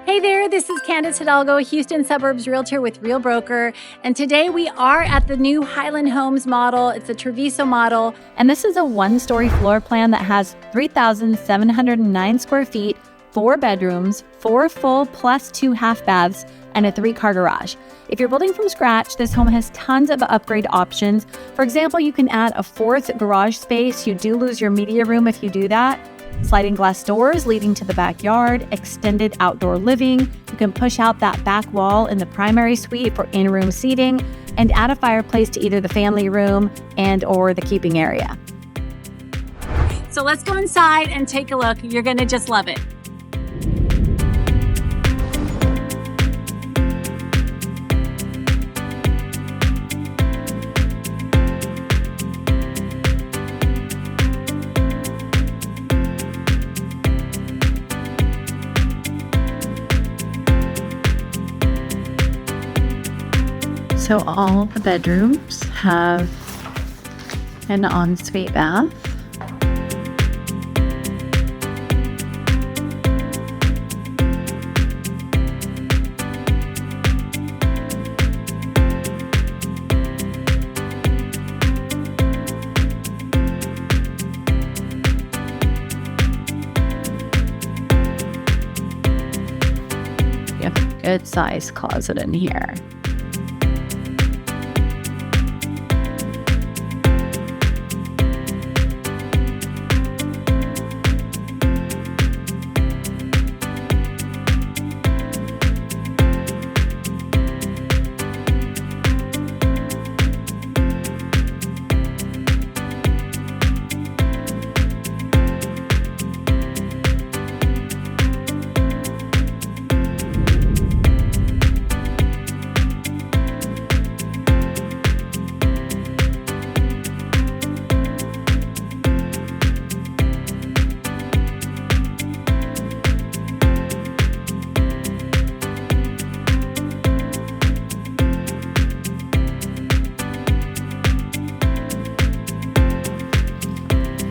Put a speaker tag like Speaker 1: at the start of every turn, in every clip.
Speaker 1: Hey there, this is Candice Hidalgo, Houston Suburbs Realtor with Real Broker. And today we are at the new Highland Homes model. It's a Treviso model.
Speaker 2: And this is a one-story floor plan that has 3,709 square feet, 4 bedrooms, 4 full plus 2 half baths, and a 3-car garage. If you're building from scratch, this home has tons of upgrade options. For example, you can add a 4th garage space. You do lose your media room if you do that. Sliding glass doors leading to the backyard, extended outdoor living. You can push out that back wall in the primary suite for in-room seating and add a fireplace to either the family room and or the keeping area.
Speaker 1: So let's go inside and take a look. You're gonna just love it.
Speaker 2: So all the bedrooms have an ensuite bath. You have a good sized closet in here.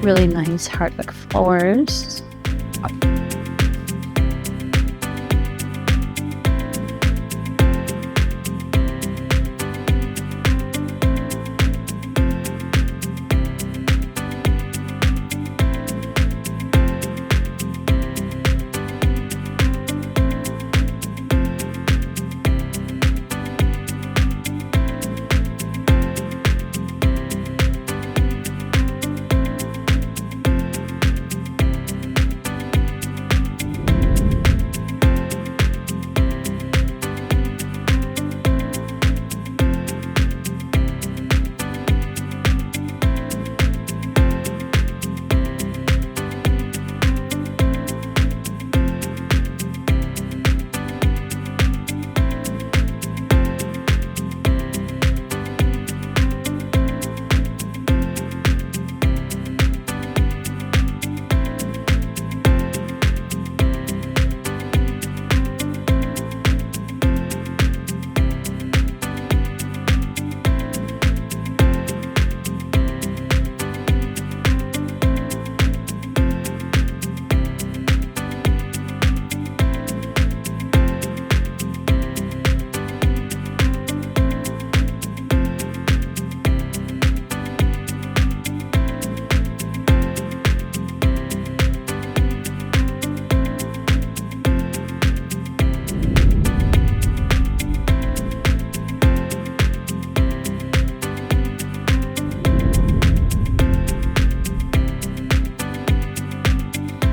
Speaker 2: Really nice hardwood floors.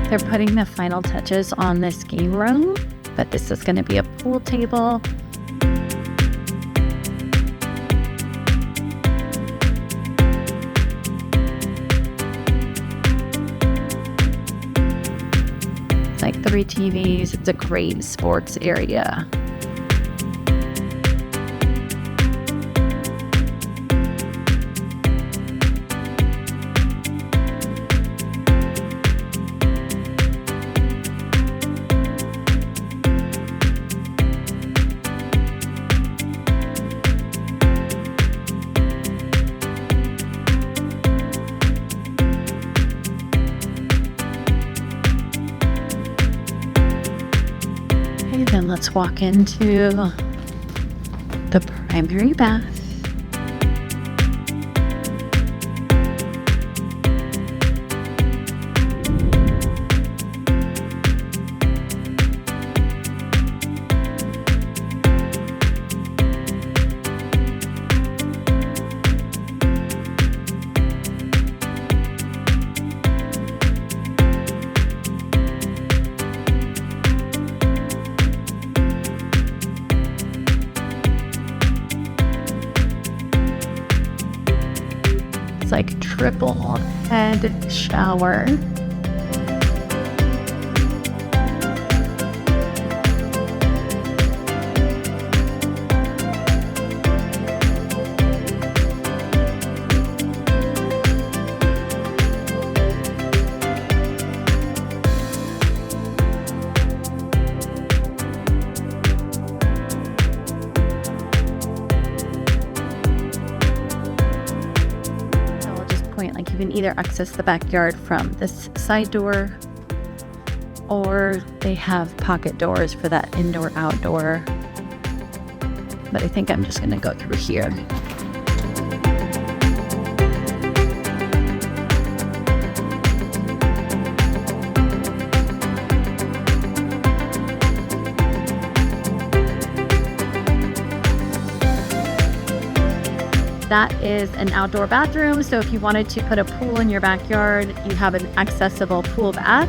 Speaker 2: They're putting the final touches on this game room, but this is going to be a pool table. It's like 3 TVs. It's a great sports area. and let's walk into the primary bath. It's like triple head shower. Like you can either access the backyard from this side door, or they have pocket doors for that indoor outdoor, but I think I'm just gonna go through here. That is an outdoor bathroom, so if you wanted to put a pool in your backyard, you have an accessible pool bath.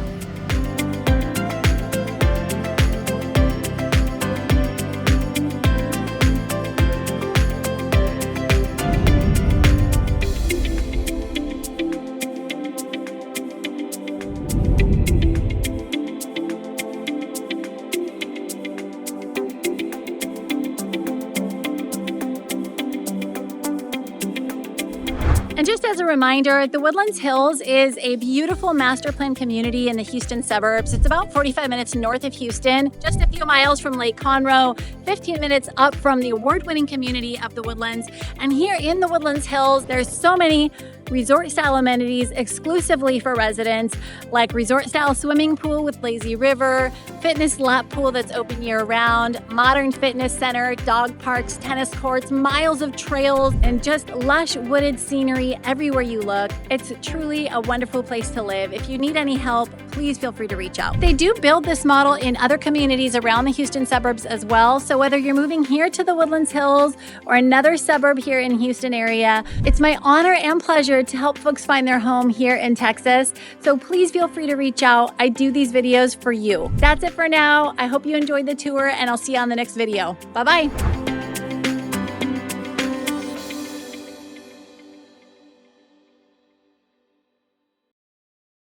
Speaker 1: And just as a reminder, the Woodlands Hills is a beautiful master plan community in the Houston suburbs. It's about 45 minutes north of Houston, just a few miles from Lake Conroe, 15 minutes up from the award-winning community of the Woodlands. And here in the Woodlands Hills, there's so many resort-style amenities exclusively for residents, like resort-style swimming pool with lazy river, fitness lap pool that's open year-round, modern fitness center, dog parks, tennis courts, miles of trails, and just lush wooded scenery everywhere you look. It's truly a wonderful place to live. If you need any help, please feel free to reach out. They do build this model in other communities around the Houston suburbs as well, so whether you're moving here to the Woodlands Hills or another suburb here in Houston area, it's my honor and pleasure to help folks find their home here in Texas. So please feel free to reach out. I do these videos for you. That's it for now. I hope you enjoyed the tour, and I'll see you on the next video. Bye-bye.